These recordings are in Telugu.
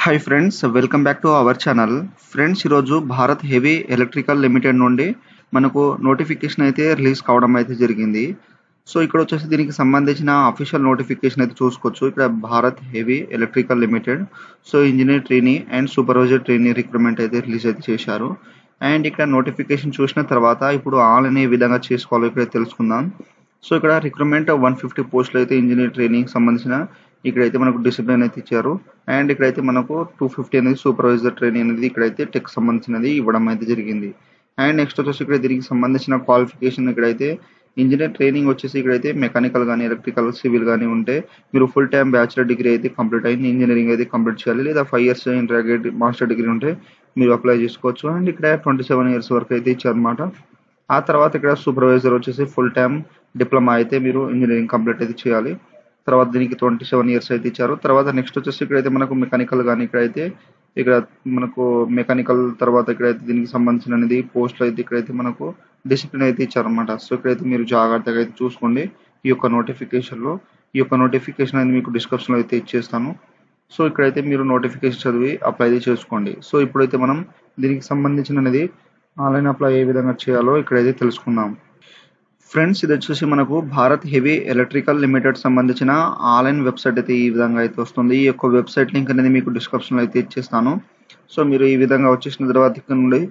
Hi friends, welcome back to our channel. Friends, ఈరోజు భారత్ హెవీ ఎలక్ట్రికల్ లిమిటెడ్ నుండి మనకు నోటిఫికేషన్ అయితే రిలీజ్ కావడం అయితే జరిగింది. సో ఇక్కడ వచ్చేసి దీనికి సంబంధించిన అఫీషియల్ నోటిఫికేషన్ అయితే చూసుకోవచ్చు. ఇక్కడ Bharat heavy electrical limited engineer trainee and supervisor trainee recruitment అయితే రిలీజ్ అయితే చేశారు. అండ్ ఇక్కడ నోటిఫికేషన్ చూసిన తర్వాత ఇప్పుడు ఆన్లైన్ ఏ విధంగా చేసుకోవాలో ఇక్కడ తెలుసుకుందాం. సో ఇక్కడ రిక్రూట్మెంట్ 150 పోస్టులు అయితే ఇంజనీర్ ట్రైనింగ్ సంబంధించిన ఇక్కడైతే మనకు డిసిప్లిన్ అయితే ఇచ్చారు. అండ్ ఇక్కడైతే మనకు 250 అనేది సూపర్వైజర్ ట్రైనింగ్ అనేది ఇక్కడైతే టెక్ సంబంధించినది ఇవ్వడం అయితే జరిగింది. అండ్ నెక్స్ట్ వచ్చేసి ఇక్కడ దీనికి సంబంధించిన క్వాలిఫికేషన్ ఇక్కడైతే ఇంజనీర్ ట్రైనింగ్ వచ్చేసి ఇక్కడైతే మెకానికల్ కానీ ఎలక్ట్రికల్ సివిల్ కానీ ఉంటే మీరు ఫుల్ టైమ్ బ్యాచిలర్ డిగ్రీ అయితే కంప్లీట్ అయింది, ఇంజనీరింగ్ అయితే కంప్లీట్ చేయాలి, లేదా 5 years ఇంటర్గ్రేడ్ మాస్టర్ డిగ్రీ ఉంటే మీరు అప్లై చేసుకోవచ్చు. అండ్ ఇక్కడ 27 years వరకు అయితే ఇచ్చారనమాట. ఆ తర్వాత ఇక్కడ సూపర్వైజర్ వచ్చేసి ఫుల్ టైమ్ డిప్లొమా అయితే మీరు ఇంజనీరింగ్ కంప్లీట్ అయితే చేయాలి. తర్వాత దీనికి 27 years అయితే ఇచ్చారు. తర్వాత నెక్స్ట్ వచ్చేసి ఇక్కడైతే మనకు మెకానికల్ కానీ ఇక్కడైతే ఇక్కడ మనకు మెకానికల్ తర్వాత ఇక్కడైతే దీనికి సంబంధించినది పోస్టులు అయితే ఇక్కడైతే మనకు డిసిప్లిన్ అయితే ఇచ్చారనమాట. సో ఇక్కడైతే మీరు జాగ్రత్తగా అయితే చూసుకోండి. ఈ యొక్క నోటిఫికేషన్ అనేది మీకు డిస్క్రిప్షన్లో అయితే ఇచ్చేస్తాను. సో ఇక్కడైతే మీరు నోటిఫికేషన్ చదివి అప్లై అయితే చేసుకోండి. సో ఇప్పుడైతే మనం దీనికి సంబంధించినది ఆన్లైన్ అప్లై ఏ విధంగా చేయాలో ఇక్కడైతే తెలుసుకుందాం. ఫ్రెండ్స్, ఇది వచ్చేసి మనకు భారత్ హెవీ ఎలక్ట్రికల్ లిమిటెడ్ సంబంధించిన ఆన్లైన్ వెబ్సైట్ అయితే ఈ విధంగా అయితే వస్తుంది. ఈ యొక్క వెబ్సైట్ లింక్ అనేది మీకు డిస్క్రిప్షన్లో అయితే ఇచ్చేస్తాను. సో మీరు ఈ విధంగా వచ్చేసిన తర్వాత ఇక్కడ నుండి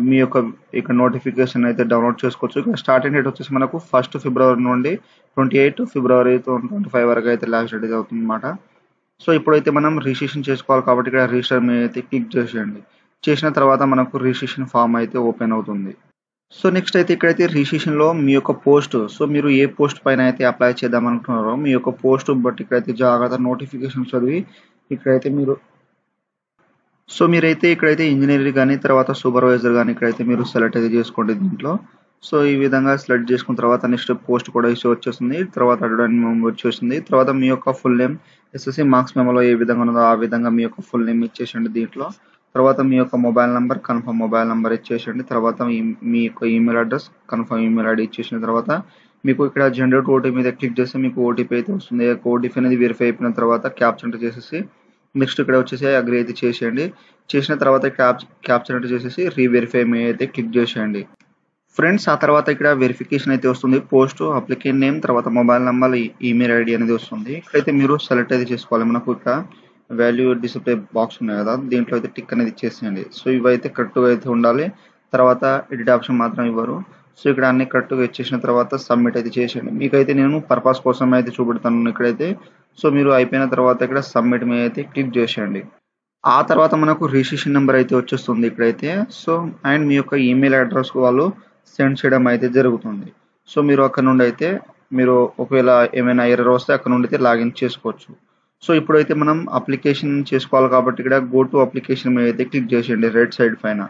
మీ యొక్క ఇక్కడ నోటిఫికేషన్ అయితే డౌన్లోడ్ చేసుకోవచ్చు. ఇక్కడ స్టార్టింగ్ డేట్ వచ్చేసి మనకు 1st February నుండి 28 February 2025 వరకు అయితే లాస్ట్ డేట్ అవుతుంది అనమాట. సో ఇప్పుడైతే మనం రిజిస్ట్రేషన్ చేసుకోవాలి కాబట్టి ఇక్కడ రిజిస్టర్ మీద అయితే క్లిక్ చేసేయండి. చేసిన తర్వాత మనకు రిజిస్ట్రేషన్ ఫామ్ అయితే ఓపెన్ అవుతుంది. సో నెక్స్ట్ అయితే ఇక్కడైతే రిజిస్ట్రేషన్లో మీ యొక్క పోస్ట్, సో మీరు ఏ పోస్ట్ పైన అయితే అప్లై చేద్దాం అనుకుంటున్నారో మీ యొక్క పోస్ట్ బట్టి ఇక్కడైతే జాగ్రత్త నోటిఫికేషన్ చదివి ఇక్కడైతే మీరైతే ఇక్కడైతే ఇంజనీర్ కానీ తర్వాత సూపర్వైజర్ కానీ ఇక్కడైతే మీరు సెలెక్ట్ అయితే చేసుకోండి దీంట్లో. సో ఈ విధంగా సెలెక్ట్ చేసుకున్న తర్వాత నెక్స్ట్ పోస్ట్ కూడా ఇష్యూ వచ్చేస్తుంది, తర్వాత అడ్వర్టైజ్మెంట్ వచ్చేస్తుంది. తర్వాత మీ యొక్క ఫుల్ నేమ్ ఎస్ఎస్సి మార్క్స్ మెమోలో ఏ విధంగా ఉన్నదో ఆ విధంగా మీ యొక్క ఫుల్ నేమ్ ఇచ్చేసండి దీంట్లో. తర్వాత మీ యొక్క mobile number confirm mobile number ఇచ్చేసండి. తర్వాత మీ యొక్క email address confirm email ID ఇచ్చేసిన తర్వాత మీకు ఇక్కడ జనరేట్ ఓటీపీ మీద క్లిక్ చేస్తే మీకు ఓటీపీ అయితే వస్తుంది. ఓటీపీ అనేది వెరిఫై అయిపోయిన తర్వాత క్యాప్చర్ ఎంటర్ చేసేసి నెక్స్ట్ ఇక్కడ వచ్చేసి అగ్రీ అయితే చేసేయండి. చేసిన తర్వాత క్యాప్చర్ ఎంటర్ చేసేసి రీవెరిఫై మీద అయితే క్లిక్ చేసేయండి. ఫ్రెండ్స్, ఆ తర్వాత ఇక్కడ వెరిఫికేషన్ అయితే వస్తుంది. పోస్ట్, అప్లికెంట్ నేమ్, తర్వాత మొబైల్ నెంబర్, ఈమెయిల్ ఐడి అనేది వస్తుంది. ఇక్కడైతే మీరు సెలెక్ట్ అయితే చేసుకోవాలి. మనకు ఇక్కడ వాల్యూ డిస్ప్లే బాక్స్ ఉన్నాయి కదా, దీంట్లో అయితే టిక్ అనేది ఇచ్చేసేయండి. సో ఇవైతే కరెక్ట్గా అయితే ఉండాలి. తర్వాత ఎడిట్ ఆప్షన్ మాత్రం ఇవ్వరు. సో ఇక్కడ అన్ని కరెక్ట్గా ఇచ్చేసిన తర్వాత సబ్మిట్ అయితే చేసేయండి. మీకైతే నేను పర్పస్ కోసం అయితే చూపెడతాను ఇక్కడైతే. సో మీరు అయిపోయిన తర్వాత ఇక్కడ సబ్మిట్ మీద అయితే క్లిక్ చేసేయండి. ఆ తర్వాత మనకు రిజిస్ట్రేషన్ నెంబర్ అయితే వచ్చేస్తుంది ఇక్కడైతే. సో అండ్ మీ యొక్క ఈమెయిల్ అడ్రస్ వాళ్ళు సెండ్ చేయడం అయితే జరుగుతుంది. సో మీరు అక్కడ నుండి అయితే మీరు ఒకవేళ ఏమైనా ఎర్రర్ వస్తే అక్కడ నుండి అయితే లాగిన్ చేసుకోవచ్చు. సో ఇప్పుడైతే మనం అప్లికేషన్ చేసుకోవాలి కాబట్టి ఇక్కడ గో టు అప్లికేషన్ మీద అయితే క్లిక్ చేసేయండి రైట్ సైడ్ పైన.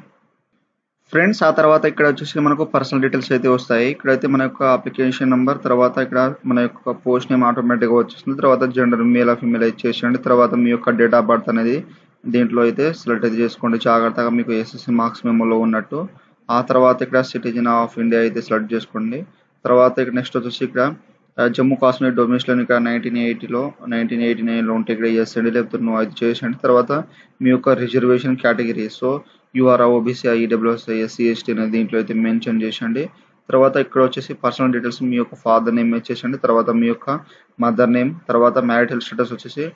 ఫ్రెండ్స్, ఆ తర్వాత ఇక్కడ వచ్చేసి మనకు పర్సనల్ డీటెయిల్స్ అయితే వస్తాయి. ఇక్కడైతే మన యొక్క అప్లికేషన్ నెంబర్, తర్వాత ఇక్కడ మన యొక్క పోస్ట్ నేమ్ ఆటోమేటిక్గా వచ్చేస్తుంది. తర్వాత జెండర్ మేల్ ఫీమేల్ ఇచ్చేసేయండి. తర్వాత మీ యొక్క డేట్ ఆఫ్ బర్త్ అనేది దీంట్లో అయితే సెలెక్ట్ అయితే చేసుకోండి జాగ్రత్తగా మీకు ఎస్ఎస్సి మార్క్స్ మెమోలో ఉన్నట్టు. ఆ తర్వాత ఇక్కడ సిటిజన్ ఆఫ్ ఇండియా అయితే సెలెక్ట్ చేసుకోండి. తర్వాత ఇక్కడ నెక్స్ట్ వచ్చేసి ఇక్కడ జమ్మూ కాశ్మీర్ డొమిసిల్ ఇక్కడ 1989లో ఉంటే ఇక్కడ ఎస్ అండి, లేకపోతే నో అయితే చేసేయండి. తర్వాత మీ యొక్క reservation category, so UR, OBC, EWS, SC, ST అనేది దీంట్లో అయితే మెన్షన్ చేసేయండి. తర్వాత ఇక్కడ వచ్చేసి పర్సనల్ డీటెయిల్స్ మీ యొక్క ఫాదర్ నేమ్ ఇచ్చేసండి. తర్వాత మీ యొక్క మదర్ నేమ్, తర్వాత మ్యారిటల్ స్టేటస్ వచ్చేసి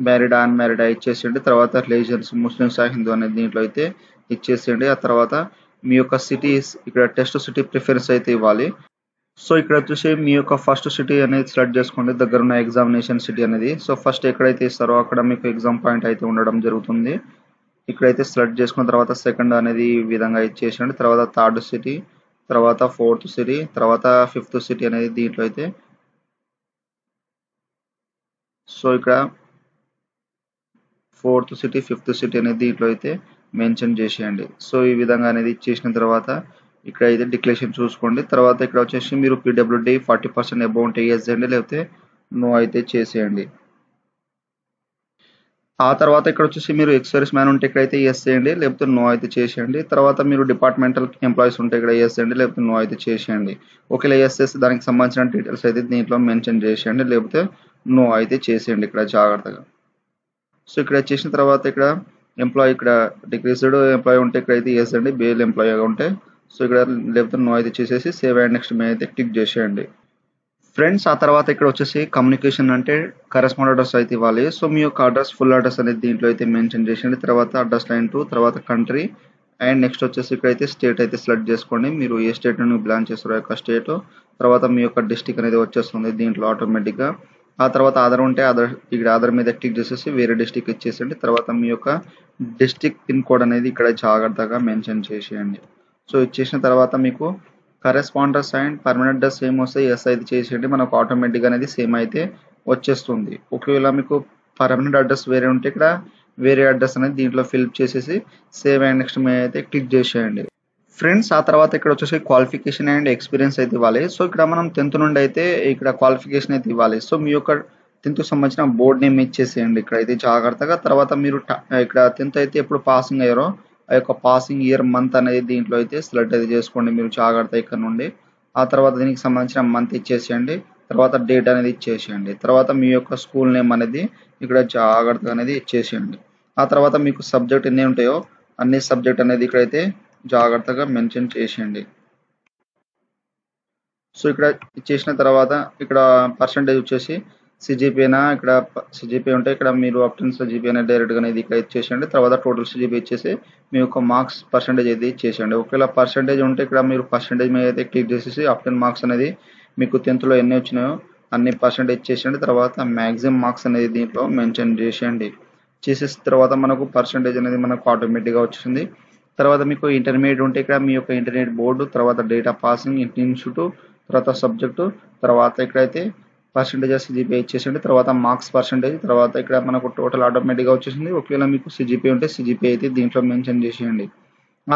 మ్యారీడ్ అన్మ్యారీడ్ ఇచ్చేసేయండి. తర్వాత రిలీజియన్స్ ముస్లిమ్స్ హిందూ అనేది దీంట్లో అయితే ఇచ్చేసేయండి. ఆ తర్వాత మీ యొక్క సిటీస్ ఇక్కడ టెస్ట్ సిటీ ప్రిఫరెన్స్ అయితే ఇవ్వాలి. సో ఇక్కడ వచ్చేసి మీ యొక్క ఫస్ట్ సిటీ అనేది సెలెక్ట్ చేసుకోండి, దగ్గర ఉన్న ఎగ్జామినేషన్ సిటీ అనేది. సో ఫస్ట్ ఎక్కడైతే ఇస్తారో అక్కడ మీకు ఎగ్జామ్ పాయింట్ అయితే ఉండడం జరుగుతుంది. ఇక్కడైతే సెలెక్ట్ చేసుకున్న తర్వాత సెకండ్ అనేది ఈ విధంగా ఇచ్చేసేయండి. తర్వాత థర్డ్ సిటీ, తర్వాత ఫోర్త్ సిటీ, తర్వాత ఫిఫ్త్ సిటీ అనేది దీంట్లో అయితే. సో ఇక్కడ ఫోర్త్ సిటీ, ఫిఫ్త్ సిటీ అనేది దీంట్లో అయితే మెన్షన్ చేసేయండి. సో ఈ విధంగా అనేది ఇచ్చేసిన తర్వాత ఇక్కడ అయితే డిక్లరేషన్ చూసుకోండి. తర్వాత ఇక్కడ వచ్చేసి మీరు పీడబ్ల్యూడి 40% అబౌవ్ ఉంటే ఎస్ చేయండి, లేకపోతే నో అయితే చేసేయండి. ఆ తర్వాత ఇక్కడ వచ్చేసి మీరు ఎక్స్ మ్యాన్ ఉంటే ఇక్కడైతే ఎస్ చేయండి, లేకపోతే నో అయితే చేసేయండి. తర్వాత మీరు డిపార్ట్మెంటల్ ఎంప్లాయీస్ ఉంటే ఇక్కడ ఎస్ చేయండి, లేకపోతే నో అయితే చేసేయండి. ఒకవేళ ఎస్ చేస్తే దానికి సంబంధించిన డీటెయిల్స్ అయితే దీంట్లో మెన్షన్ చేసేయండి, లేకపోతే నో అయితే చేసేయండి ఇక్కడ జాగ్రత్తగా. సో ఇక్కడ చేసిన తర్వాత ఇక్కడ ఎంప్లాయీ ఇక్కడ డిక్రీస్డ్ ఎంప్లాయీ ఉంటే ఇక్కడైతే ఎస్ అండి, బేల్ ఎంప్లాయీగా ఉంటే. సో ఇక్కడ లేకపోతే నో అయితే చేసేసి సేవ్ అండ్ నెక్స్ట్ మే అయితే క్లిక్ చేసేయండి. ఫ్రెండ్స్ ఆ తర్వాత ఇక్కడ వచ్చేసి కమ్యూనికేషన్ అంటే కరెస్పాండ్ అడ్రస్ అయితే ఇవ్వాలి. సో మీ యొక్క అడ్రస్ ఫుల్ అడ్రస్ అనేది దీంట్లో అయితే మెన్షన్ చేసేయండి. తర్వాత అడ్రస్ లైన్ 2, తర్వాత కంట్రీ అండ్ నెక్స్ట్ వచ్చేసి ఇక్కడైతే స్టేట్ అయితే సెలెక్ట్ చేసుకోండి. మీరు ఏ స్టేట్ నుండి బిలాంగ్ చేస్తారో యొక్క స్టేట్, తర్వాత మీ యొక్క డిస్టిక్ అనేది వచ్చేస్తుంది దీంట్లో ఆటోమేటిక్గా. ఆ తర్వాత ఆధార్ ఉంటే ఆధార్, ఇక్కడ ఆధార్ మీద క్లిక్ చేసేసి వేరే డిస్టిక్ ఇచ్చేసండి. తర్వాత మీ యొక్క డిస్టిక్ పిన్ కోడ్ అనేది ఇక్కడ జాగ్రత్తగా మెన్షన్ చేసేయండి. సో ఇచ్చేసిన తర్వాత మీకు కరెస్పాండర్స్ అండ్ పర్మనెంట్ అడ్రస్ సేమ్ వస్తాయి, ఎస్ అయితే చేసేయండి. మనకు ఆటోమేటిక్గా అనేది సేమ్ అయితే వచ్చేస్తుంది. ఒకవేళ మీకు పర్మనెంట్ అడ్రస్ వేరే ఉంటే ఇక్కడ వేరే అడ్రస్ అనేది దీంట్లో ఫిల్అప్ చేసేసి సేవ్ అండ్ నెక్స్ట్ మే అయితే క్లిక్ చేసేయండి. ఫ్రెండ్స్ ఆ తర్వాత ఇక్కడ వచ్చేసి క్వాలిఫికేషన్ అండ్ ఎక్స్పీరియన్స్ అయితే ఇవ్వాలి. సో ఇక్కడ మనం 10th నుండి అయితే ఇక్కడ క్వాలిఫికేషన్ అయితే ఇవ్వాలి. సో మీ యొక్క 10th సంబంధించిన బోర్డ్ నేమ్ ఇచ్చేసేయండి ఇక్కడ అయితే జాగ్రత్తగా. తర్వాత మీరు ఇక్కడ 10th అయితే ఎప్పుడు పాసింగ్ అయ్యారో ఆ యొక్క పాసింగ్ ఇయర్ మంత్ అనేది దీంట్లో అయితే సెలెక్ట్ అయితే చేసుకోండి మీరు జాగ్రత్త ఇక్కడ నుండి. ఆ తర్వాత దీనికి సంబంధించిన మంత్ ఇచ్చేసేయండి. తర్వాత డేట్ అనేది ఇచ్చేసేయండి. తర్వాత మీ యొక్క స్కూల్ నేమ్ అనేది ఇక్కడ జాగ్రత్తగా అనేది ఇచ్చేసేయండి. ఆ తర్వాత మీకు సబ్జెక్ట్ ఎన్ని ఉంటాయో అన్ని సబ్జెక్ట్ అనేది ఇక్కడైతే జాగ్రత్తగా మెన్షన్ చేసేయండి. సో ఇక్కడ ఇచ్చేసిన తర్వాత ఇక్కడ పర్సంటేజ్ వచ్చేసి సిజిపిఏనా, ఇక్కడ సిజిపిఏ ఉంటే ఇక్కడ మీరు అప్టెన్ సిజిపిఏ అనేది డైరెక్ట్గా అనేది ఇక్కడ ఇచ్చేసేయండి. తర్వాత టోటల్ సిజిపిఏ ఇచ్చేసి మీ యొక్క మార్క్స్ పర్సంటేజ్ అయితే ఇచ్చేసేయండి. ఒకవేళ పర్సంటేజ్ ఉంటే ఇక్కడ మీరు పర్సంటేజ్ మీద అయితే క్లిక్ చేసేసి అప్టెన్ మార్క్స్ అనేది మీకు 10th ఎన్ని వచ్చినాయో అన్ని పర్సంటేజ్ చేసేయండి. తర్వాత మ్యాక్సిమం మార్క్స్ అనేది దీంట్లో మెన్షన్ చేసేయండి. చేసేసిన తర్వాత మనకు పర్సంటేజ్ అనేది మనకు ఆటోమేటిక్గా వచ్చేసింది. తర్వాత మీకు ఇంటర్మీడియట్ ఉంటే ఇక్కడ మీ యొక్క ఇంటర్మీడియట్ బోర్డు, తర్వాత డేట్ ఆఫ్ పాసింగ్, ఇన్స్టిట్యూట్, తర్వాత సబ్జెక్టు, తర్వాత ఇక్కడైతే పర్సంటేజ్ సిజిపిఏ ఇచ్చేసండి. తర్వాత మార్క్స్ పర్సంటేజ్, తర్వాత ఇక్కడ మనకు టోటల్ ఆటోమేటిక్గా వచ్చేసింది. ఒకవేళ మీకు సిజిపిఏ ఉంటే సిజిపిఏ అయితే దీంట్లో మెన్షన్ చేసేయండి.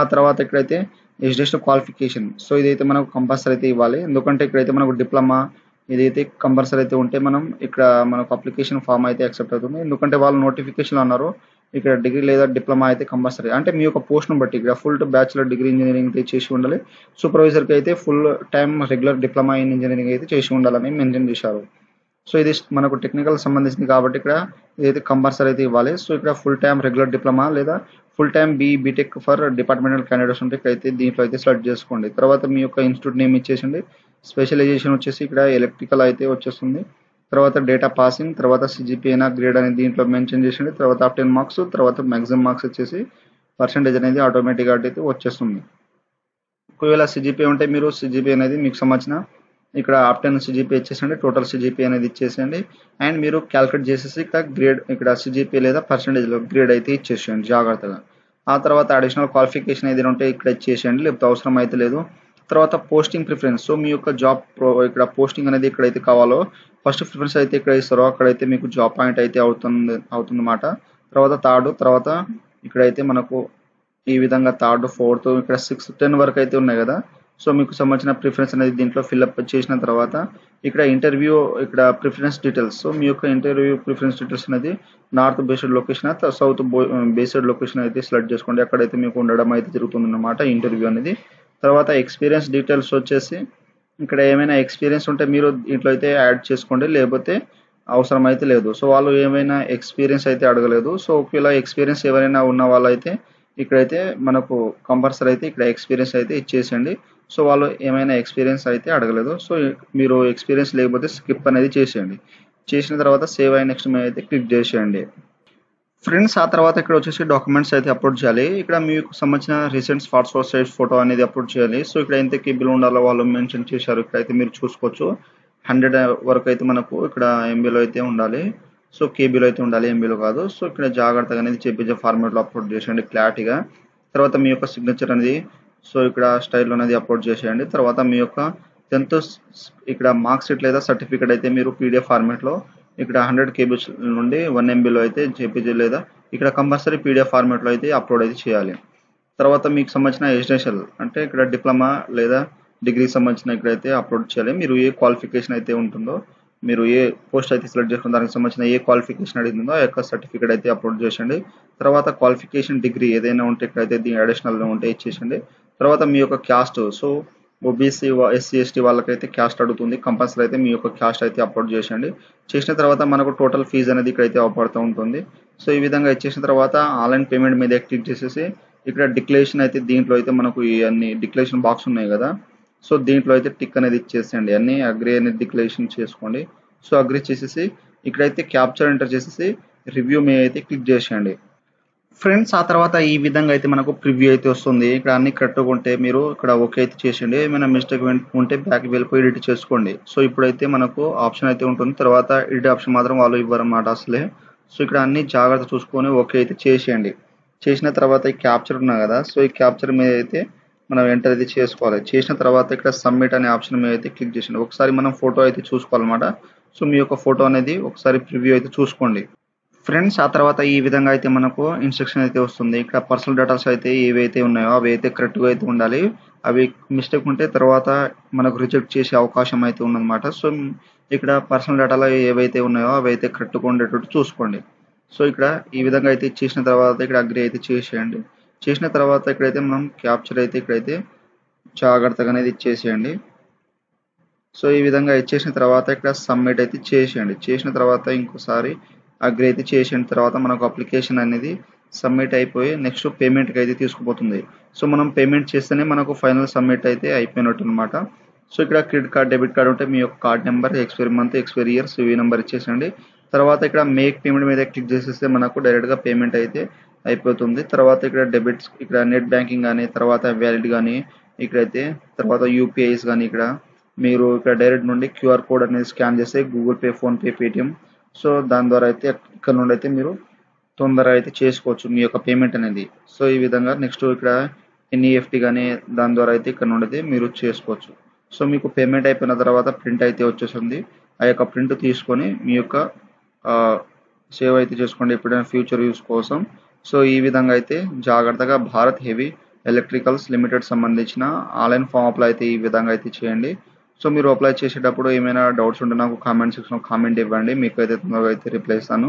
ఆ తర్వాత ఇక్కడైతే ఎడ్యుకేషన్ క్వాలిఫికేషన్, సో ఇదైతే మనకు కంపల్సరీ అయితే ఇవ్వాలి. ఎందుకంటే ఇక్కడైతే మనకు డిప్లొమా ఇదైతే కంపల్సరీ అయితే ఉంటే మనం ఇక్కడ మనకు అప్లికేషన్ ఫామ్ అయితే యాక్సెప్ట్ అవుతుంది. ఎందుకంటే వాళ్ళు నోటిఫికేషన్ అన్నారు ఇక్కడ డిగ్రీ లేదా డిప్లొమా అయితే కంపల్సరీ, అంటే మీ యొక్క పోస్ట్ను బట్టి ఇక్కడ full to bachelor degree engineering అయితే చేసి ఉండాలి. సూపర్వైజర్కి అయితే full time regular diploma in engineering అయితే చేసి ఉండాలని మెన్షన్ చేశారు. సో ఇది మనకు టెక్నికల్ సంబంధించింది కాబట్టి ఇక్కడ ఇదైతే కంపల్సరీ అయితే ఇవ్వాలి. సో ఇక్కడ ఫుల్ టైమ్ రెగ్యులర్ డిప్లొమా లేదా full time BTech for departmental candidates ఉంటే ఇక్కడైతే దీంట్లో అయితే సెలెక్ట్ చేసుకోండి. తర్వాత మీ యొక్క ఇన్స్టిట్యూట్ నేమ్ ఇచ్చేసండి. స్పెషలైజేషన్ వచ్చేసి ఇక్కడ ఎలక్ట్రికల్ అయితే వచ్చేస్తుంది. తర్వాత డేటా పాసింగ్, తర్వాత సిజిపిఏనా గ్రేడ్ అనేది దీంట్లో మెన్షన్ చేసింది. తర్వాత 10 మార్క్స్, తర్వాత మ్యాక్సిమం మార్క్స్ వచ్చేసి పర్సంటేజ్ అనేది ఆటోమేటిక్గా అయితే వచ్చేస్తుంది. ఒకవేళ సిజిపిఏ ఉంటే మీరు సిజిపిఏ అనేది మీకు సంబంధించిన ఇక్కడ 10 సిజిపిఏ ఇచ్చేసండి. టోటల్ సిజిపిఏ అనేది ఇచ్చేసేయండి. అండ్ మీరు క్యాల్కులేట్ చేసేసి ఇక్కడ గ్రేడ్ ఇక్కడ సిజిపిఏ లేదా పర్సంటేజ్లో గ్రేడ్ అయితే ఇచ్చేసేయండి జాగ్రత్తగా. ఆ తర్వాత అడిషనల్ క్వాలిఫికేషన్ ఏదైనా ఉంటే ఇక్కడ ఇచ్చేసేయండి, లేకపోతే అవసరం అయితే లేదు. తర్వాత పోస్టింగ్ ప్రిఫరెన్స్, సో మీ యొక్క జాబ్ ఇక్కడ పోస్టింగ్ అనేది ఎక్కడైతే కావాలో ఫస్ట్ ప్రిఫరెన్స్ అయితే ఇక్కడ ఇస్తారో అక్కడైతే మీకు జాబ్ పాయింట్ అయితే అవుతుందన్నమాట. తర్వాత థర్డ్, తర్వాత ఇక్కడైతే మనకు ఈ విధంగా థర్డ్, ఫోర్త్, ఇక్కడ 6, 10 వరకు అయితే ఉన్నాయి కదా. సో మీకు సంబంధించిన ప్రిఫరెన్స్ అనేది దీంట్లో ఫిల్అప్ చేసిన తర్వాత ఇక్కడ ఇంటర్వ్యూ ఇక్కడ ప్రిఫరెన్స్ డీటెయిల్స్, సో మీ యొక్క ఇంటర్వ్యూ ప్రిఫరెన్స్ డీటెయిల్స్ అనేది north based location, south based location అయితే సెలెక్ట్ చేసుకోండి. అక్కడైతే మీకు ఉండడం అయితే జరుగుతుంది అన్నమాట ఇంటర్వ్యూ అనేది. తర్వాత ఎక్స్పీరియన్స్ డీటెయిల్స్ వచ్చేసి ఇక్కడ ఏమైనా ఎక్స్పీరియన్స్ ఉంటే మీరు దీంట్లో అయితే యాడ్ చేసుకోండి, లేకపోతే అవసరం అయితే లేదు. సో వాళ్ళు ఏమైనా ఎక్స్పీరియన్స్ అయితే అడగలేదు. సో ఒకవేళ ఎక్స్పీరియన్స్ ఎవరైనా ఉన్న వాళ్ళైతే ఇక్కడైతే మనకు కంపల్సరీ అయితే ఇక్కడ ఎక్స్పీరియన్స్ అయితే ఇచ్చేసేయండి. సో వాళ్ళు ఏమైనా ఎక్స్పీరియన్స్ అయితే అడగలేదు. సో మీరు ఎక్స్పీరియన్స్ లేకపోతే స్కిప్ అనేది చేసేయండి. చేసిన తర్వాత సేవ్ అండ్ నెక్స్ట్ మే అయితే క్లిక్ చేసేయండి. ఫ్రెండ్స్ ఆ తర్వాత ఇక్కడ వచ్చేసి డాక్యుమెంట్స్ అయితే అప్లోడ్ చేయాలి. ఇక్కడ మీకు సంబంధించిన రీసెంట్ పాస్పోర్ట్ సైజ్ ఫోటో అనేది అప్లోడ్ చేయాలి. సో ఇక్కడ ఎంత కేబీలో ఉండాలో వాళ్ళు మెన్షన్ చేశారు. ఇక్కడైతే మీరు చూసుకోవచ్చు 100 వరకు అయితే మనకు ఇక్కడ ఎంబీలో అయితే ఉండాలి. సో కేబీలో అయితే ఉండాలి, ఎంబీలో కాదు. సో ఇక్కడ జాగ్రత్తగా అనేది జేపీజీ ఫార్మాట్లో అప్లోడ్ చేసేయండి క్లారిటీగా. తర్వాత మీ యొక్క సిగ్నేచర్ అనేది సో ఇక్కడ స్టైల్లో అనేది అప్లోడ్ చేసేయండి. తర్వాత మీ యొక్క 10th ఇక్కడ మార్క్ షీట్ లేదా సర్టిఫికేట్ అయితే మీరు పీడిఎఫ్ ఫార్మాట్లో ఇక్కడ 100 KB నుండి 1 MBలో అయితే జేపీజీ లేదా ఇక్కడ కంపల్సరీ పీడిఎఫ్ ఫార్మాట్లో అయితే అప్లోడ్ అయితే చేయాలి. తర్వాత మీకు సంబంధించిన ఎడ్యుకేషన్ అంటే ఇక్కడ డిప్లొమా లేదా డిగ్రీకి సంబంధించిన ఇక్కడైతే అప్లోడ్ చేయాలి. మీరు ఏ క్వాలిఫికేషన్ అయితే ఉంటుందో, మీరు ఏ పోస్ట్ అయితే సెలెక్ట్ చేసుకున్న దానికి సంబంధించిన ఏ క్వాలిఫికేషన్ అడిగిందో ఆ యొక్క సర్టిఫికేట్ అయితే అప్లోడ్ చేయండి. తర్వాత క్వాలిఫికేషన్ డిగ్రీ ఏదైనా ఉంటే ఇక్కడైతే దీని అడిషనల్ ఉంటే ఇచ్చేసండి. తర్వాత మీ యొక్క caste, so OBC SC ST వాళ్ళకైతే క్యాస్ట్ అడుగుతుంది. కంపల్సరీ అయితే మీ యొక్క క్యాస్ట్ అయితే అప్లోడ్ చేసేయండి. చేసిన తర్వాత మనకు టోటల్ ఫీజు అనేది ఇక్కడైతే అవపడుతూ ఉంటుంది. సో ఈ విధంగా ఇచ్చేసిన తర్వాత ఆన్లైన్ పేమెంట్ మీద క్లిక్ చేసేసి ఇక్కడ డిక్లరేషన్ అయితే దీంట్లో అయితే మనకు ఈ అన్ని డిక్లరేషన్ బాక్స్ ఉన్నాయి కదా, సో దీంట్లో అయితే టిక్ అనేది ఇచ్చేసేయండి. అన్ని అగ్రి అనేది డిక్లరేషన్ చేసుకోండి. సో అగ్రి చేసేసి ఇక్కడైతే క్యాప్చర్ ఎంటర్ చేసేసి రివ్యూ మీద అయితే క్లిక్ చేసేయండి. ఫ్రెండ్స్ ఆ తర్వాత ఈ విధంగా అయితే మనకు ప్రివ్యూ అయితే వస్తుంది. ఇక్కడ అన్ని కరెక్ట్గా ఉంటే మీరు ఇక్కడ ఓకే అయితే చేసేయండి. ఏమైనా మిస్టేక్ ఉంటే బ్యాక్ వెళ్ళిపోయి ఎడిట్ చేసుకోండి. సో ఇప్పుడైతే మనకు ఆప్షన్ అయితే ఉంటుంది. తర్వాత ఎడిట్ ఆప్షన్ మాత్రం వాళ్ళు ఇవ్వరు అన్నమాట అసలే. సో ఇక్కడ అన్ని జాగ్రత్త చూసుకొని ఓకే అయితే చేసేయండి. చేసిన తర్వాత ఈ క్యాప్చర్ ఉన్నాయి కదా, సో ఈ క్యాప్చర్ మీద అయితే మనం ఎంటర్ అయితే చేసుకోవాలి. చేసిన తర్వాత ఇక్కడ సబ్మిట్ అనే ఆప్షన్ మీద అయితే క్లిక్ చేసేయండి. ఒకసారి మనం ఫోటో అయితే చూసుకోవాలన్నమాట. సో మీ యొక్క ఫోటో అనేది ఒకసారి ప్రివ్యూ అయితే చూసుకోండి. ఫ్రెండ్స్ ఆ తర్వాత ఈ విధంగా అయితే మనకు ఇన్స్ట్రక్షన్ అయితే వస్తుంది. ఇక్కడ పర్సనల్ డేటాస్ అయితే ఏవైతే ఉన్నాయో అవి అయితే కరెక్ట్గా అయితే ఉండాలి. అవి మిస్టేక్ ఉంటే తర్వాత మనకు రిజెక్ట్ చేసే అవకాశం అయితే ఉందన్నమాట. సో ఇక్కడ పర్సనల్ డేటాలో ఏవైతే ఉన్నాయో అవి అయితే కరెక్ట్గా ఉండేటట్టు చూసుకోండి. సో ఇక్కడ ఈ విధంగా అయితే చేసిన తర్వాత ఇక్కడ అగ్రి అయితే చేసేయండి. చేసిన తర్వాత ఇక్కడైతే మనం క్యాప్చర్ అయితే ఇక్కడైతే జాగ్రత్తగా అనేది ఇచ్చేసేయండి. సో ఈ విధంగా ఇచ్చేసిన తర్వాత ఇక్కడ సబ్మిట్ అయితే చేసేయండి. చేసిన తర్వాత ఇంకోసారి అగ్రి అయితే చేసిన తర్వాత మనకు అప్లికేషన్ అనేది సబ్మిట్ అయిపోయి నెక్స్ట్ పేమెంట్కి అయితే తీసుకుపోతుంది. సో మనం పేమెంట్ చేస్తేనే మనకు ఫైనల్ సబ్మిట్ అయితే అయిపోయినట్టు అనమాట. సో ఇక్కడ క్రెడిట్ కార్డ్ డెబిట్ కార్డ్ ఉంటే మీ యొక్క card number, expiry month, expiry year, CV number ఇచ్చేసండి. తర్వాత ఇక్కడ మేక్ పేమెంట్ మీద క్లిక్ చేసేస్తే మనకు డైరెక్ట్గా పేమెంట్ అయితే అయిపోతుంది. తర్వాత ఇక్కడ డెబిట్స్, ఇక్కడ నెట్ బ్యాంకింగ్ కానీ, తర్వాత వ్యాలిడ్ కానీ, ఇక్కడైతే తర్వాత యూపీఐస్ కానీ ఇక్కడ మీరు ఇక్కడ డైరెక్ట్ నుండి క్యూఆర్ కోడ్ అనేది స్కాన్ చేస్తే Google pay, PhonePe, Paytm, so దాని ద్వారా అయితే ఇక్కడ నుండి అయితే మీరు తొందరగా అయితే చేసుకోవచ్చు మీ యొక్క పేమెంట్ అనేది. సో ఈ విధంగా నెక్స్ట్ ఇక్కడ ఎన్ఈఎఫ్టీ కానీ దాని ద్వారా అయితే ఇక్కడ నుండి అయితే మీరు చేసుకోవచ్చు. సో మీకు పేమెంట్ అయిపోయిన తర్వాత ప్రింట్ అయితే వచ్చేస్తుంది. ఆ యొక్క ప్రింట్ తీసుకొని మీ యొక్క సేవ్ అయితే చేసుకోండి ఎప్పుడైనా ఫ్యూచర్ యూస్ కోసం. సో ఈ విధంగా అయితే జాగ్రత్తగా భారత్ హెవీ ఎలక్ట్రికల్స్ లిమిటెడ్ సంబంధించిన ఆన్లైన్ ఫామ్ అప్లై అయితే ఈ విధంగా అయితే చేయండి. సో మీరు అప్లై చేసేటప్పుడు ఏమైనా డౌట్స్ ఉంటే నాకు కామెంట్ సెక్షన్లో కామెంట్ ఇవ్వండి. మీకు అయితే తొందరగా అయితే రిప్లై ఇస్తాను.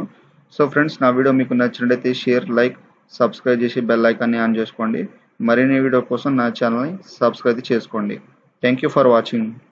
సో ఫ్రెండ్స్ నా వీడియో మీకు నచ్చినట్టయితే షేర్, లైక్, సబ్స్క్రైబ్ చేసి బెల్ ఐకాన్ని ఆన్ చేసుకోండి. మరిన్ని వీడియో కోసం నా ఛానల్ని సబ్స్క్రైబ్ చేసుకోండి. Thank you for watching.